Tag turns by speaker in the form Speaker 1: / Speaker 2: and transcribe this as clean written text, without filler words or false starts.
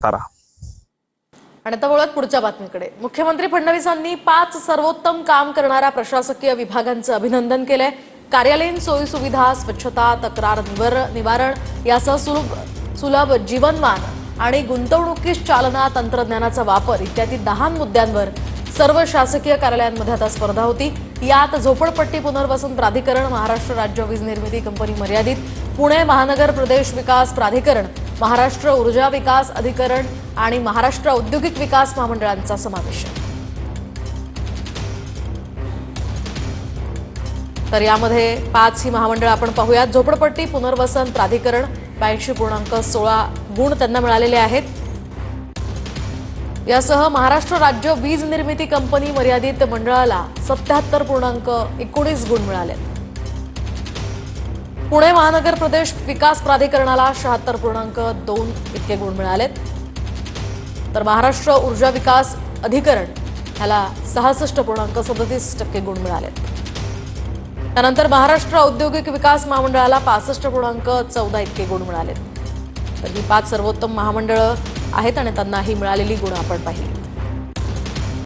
Speaker 1: तारा।
Speaker 2: आणि आता वळत पुढच्या बातमीकडे। मुख्यमंत्री फडणवीसांनी 5 सर्वोत्तम काम करणाऱ्या प्रशासकीय विभागांचं अभिनंदन केलंय। कार्यालयीन सोयी सुविधा, स्वच्छता, तक्रार निवारण यासह सुलभ जीवनमान आणि गुंतवणुकीस चालना, तंत्रज्ञानाचा वापर इत्यादी 10 मुद्द्यांवर सर्व शासकीय कार्यालयांमध्ये आता स्पर्धा होती। यात झोपडपट्टी पुनर्वसन प्राधिकरण, महाराष्ट्र राज्य वीज निर्मिती कंपनी मर्यादित, पुणे महानगर प्रदेश विकास प्राधिकरण, महाराष्ट्र ऊर्जा विकास अधिकरण आणि महाराष्ट्र औद्योगिक विकास महामंडळांचा समावेश आहे। तर यामध्ये 5 ही महामंडळ आपण पाहूयात। झोपडपट्टी पुनर्वसन प्राधिकरण 82.16 गुण त्यांना मिळालेले आहेत। यासह महाराष्ट्र राज्य वीज निर्मिती कंपनी मर्यादित मंडळाला 77.19 गुण मिळाले। पुणे महानगर प्रदेश विकास प्राधिकरणाला 76.2 इतके गुण मिळालेत। तर महाराष्ट्र ऊर्जा विकास अधिकरण ह्याला 66.37% गुण मिळालेत। त्यानंतर महाराष्ट्र औद्योगिक विकास महामंडळाला 65.14 इतके गुण मिळालेत। तर ही 5 सर्वोत्तम महामंडळं आहेत आणि त्यांना ही मिळालेली गुण आपण पाहिली।